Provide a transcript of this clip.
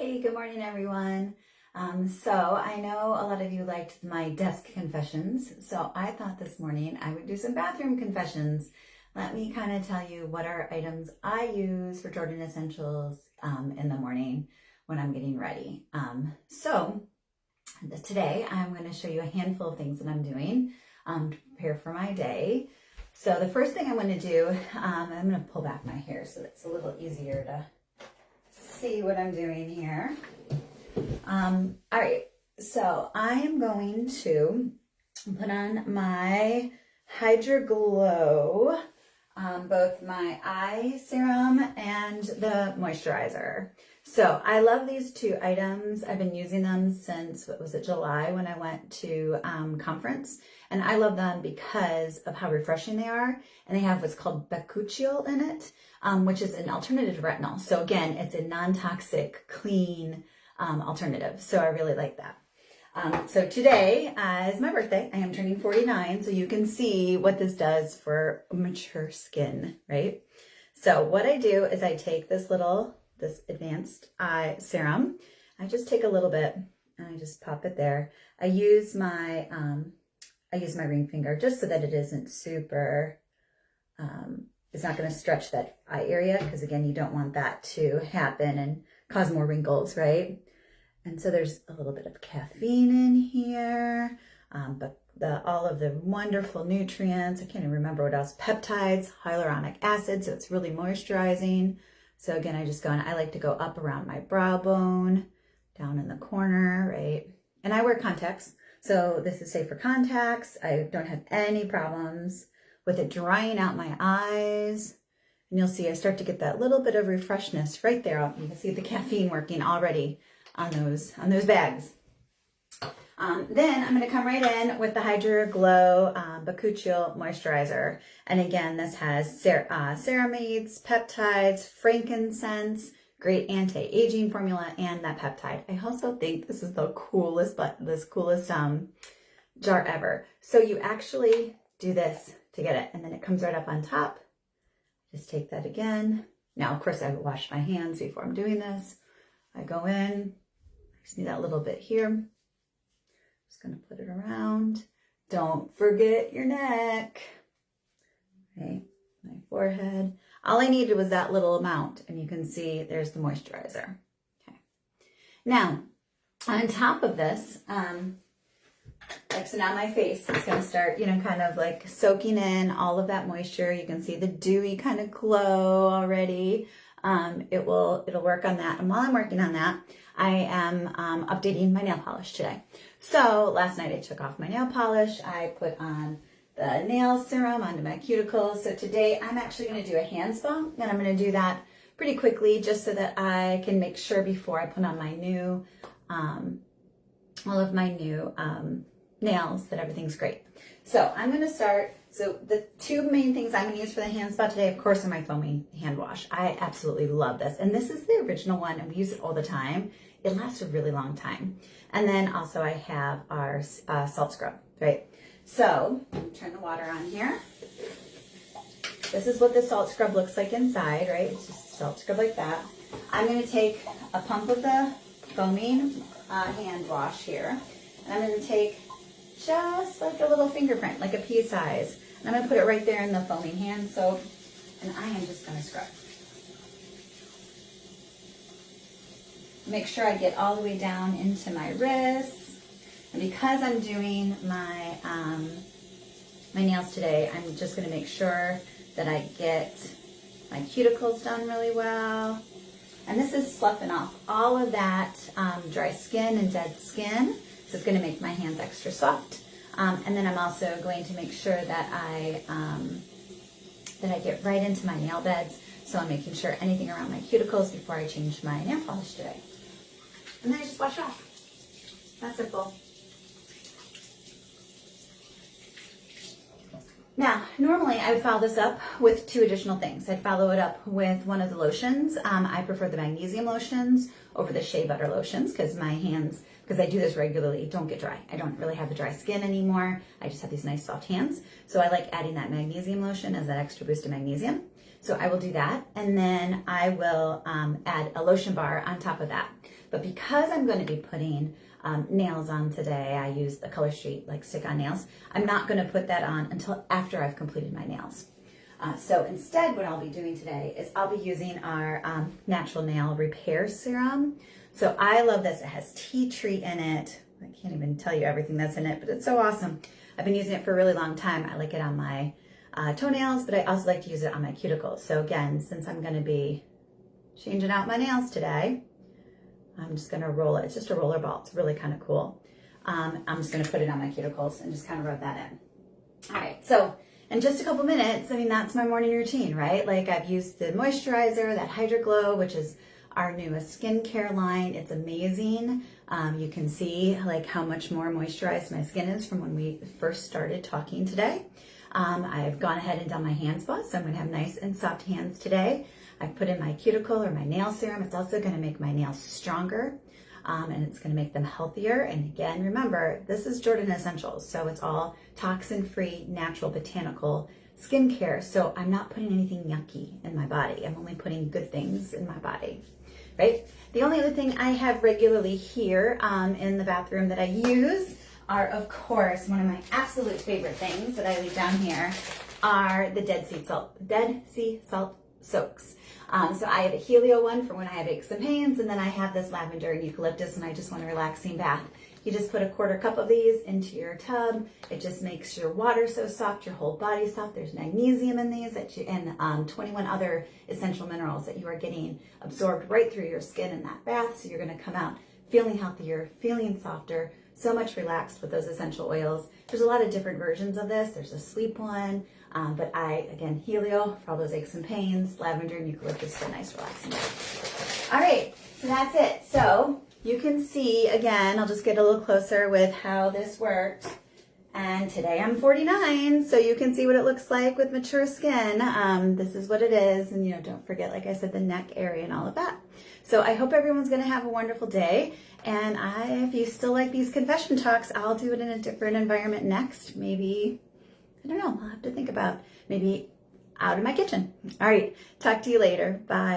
Hey, good morning, everyone. So I know a lot of you liked my desk confessions, so I thought this morning I would do some bathroom confessions. Let me kind of tell you what are items I use for Jordan Essentials in the morning when I'm getting ready. So today I'm going to show you a handful of things that I'm doing to prepare for my day. So the first thing I'm going to do, I'm going to pull back my hair so it's a little easier to see what I'm doing here. All right, so I am going to put on my HydraGlow, both my eye serum and the moisturizer. So I love these two items. I've been using them since, what was it, July, when I went to conference. And I love them because of how refreshing they are. And they have what's called Bakuchiol in it, which is an alternative to retinol. So again, it's a non-toxic, clean alternative. So I really like that. So today is my birthday. I am turning 49, so you can see what this does for mature skin, right? So what I do is I take this advanced eye serum. I just take a little bit and I just pop it there. I use my ring finger just so that it isn't super, it's not going to stretch that eye area, because again, you don't want that to happen and cause more wrinkles, right? And so there's a little bit of caffeine in here, but all of the wonderful nutrients, I can't even remember what else, peptides, hyaluronic acid, so it's really moisturizing. So again, I just go and I like to go up around my brow bone, down in the corner, right? And I wear contacts, so this is safe for contacts. I don't have any problems with it drying out my eyes. And you'll see I start to get that little bit of refreshness right there. You can see the caffeine working already on those bags. Then I'm going to come right in with the HydraGlow Bakuchiol Moisturizer. And again, this has ceramides, peptides, frankincense, great anti-aging formula, and that peptide. I also think this is the coolest, jar ever. So you actually do this to get it, and then it comes right up on top. Just take that again. Now, of course, I wash my hands before I'm doing this. I go in, I just need that little bit here. Just gonna put it around. Don't forget your neck. Okay, my forehead. All I needed was that little amount, and you can see there's the moisturizer. Okay. Now, on top of this, so now my face is gonna start, kind of like soaking in all of that moisture. You can see the dewy kind of glow already. It'll work on that. And while I'm working on that, I am updating my nail polish today. So last night I took off my nail polish. I put on the nail serum onto my cuticles. So today I'm actually going to do a hand spa, and I'm going to do that pretty quickly just so that I can make sure before I put on my new, all of my new nails that everything's great. So I'm going to start. So the two main things I'm going to use for the hand spa today, of course, are my foaming hand wash. I absolutely love this. And this is the original one, and we use it all the time. It lasts a really long time. And then also I have our salt scrub, right? So turn the water on here. This is what the salt scrub looks like inside, right? It's just a salt scrub like that. I'm going to take a pump of the foaming hand wash here. And I'm going to take just like a little fingerprint, like a pea size. And I'm going to put it right there in the foaming hand soap. And I am just going to scrub. Make sure I get all the way down into my wrists. And because I'm doing my my nails today, I'm just going to make sure that I get my cuticles done really well. And this is sloughing off all of that dry skin and dead skin. So it's going to make my hands extra soft. And then I'm also going to make sure that I get right into my nail beds. So I'm making sure anything around my cuticles before I change my nail polish today. And then I just wash off. That's simple. Now, normally I would follow this up with two additional things. I'd follow it up with one of the lotions. I prefer the magnesium lotions over the shea butter lotions because my hands, because I do this regularly, don't get dry. I don't really have the dry skin anymore. I just have these nice soft hands. So I like adding that magnesium lotion as that extra boost of magnesium. So I will do that, and then I will add a lotion bar on top of that. But because I'm going to be putting nails on today, I use the Color Street like stick-on nails. I'm not going to put that on until after I've completed my nails. So instead, what I'll be doing today is I'll be using our Natural Nail Repair Serum. So I love this. It has tea tree in it. I can't even tell you everything that's in it, but it's so awesome. I've been using it for a really long time. I like it on my toenails, but I also like to use it on my cuticles. So again, since I'm going to be changing out my nails today, I'm just going to roll it. It's just a roller ball. It's really kind of cool. I'm just going to put it on my cuticles and just kind of rub that in. All right, so in just a couple minutes, I mean, that's my morning routine, right? Like I've used the moisturizer, that HydraGlow, which is our newest skincare line. It's amazing. You can see like how much more moisturized my skin is from when we first started talking today. I've gone ahead and done my hand spa, so I'm going to have nice and soft hands today. I've put in my cuticle or my nail serum. It's also going to make my nails stronger, and it's going to make them healthier. And again, remember, this is Jordan Essentials, so it's all toxin-free, natural, botanical skincare. So I'm not putting anything yucky in my body. I'm only putting good things in my body, right? The only other thing I have regularly here in the bathroom that I use are, of course, one of my absolute favorite things that I leave down here are the Dead Sea salt soaks. So I have a Helio one for when I have aches and pains, and then I have this lavender and eucalyptus and I just want a relaxing bath. You just put a quarter cup of these into your tub. It just makes your water so soft, your whole body soft. There's magnesium in these and 21 other essential minerals that you are getting absorbed right through your skin in that bath. So you're going to come out feeling healthier, feeling softer, so much relaxed with those essential oils. There's a lot of different versions of this. There's a sleep one, but again, Helio for all those aches and pains, lavender and eucalyptus for a nice relaxing bath. All right, so that's it. So you can see, again, I'll just get a little closer with how this worked. And today I'm 49, so you can see what it looks like with mature skin. This is what it is. And, don't forget, like I said, the neck area and all of that. So I hope everyone's going to have a wonderful day. And if you still like these confession talks, I'll do it in a different environment next. Maybe, I don't know, I'll have to think about maybe out in my kitchen. All right, talk to you later. Bye.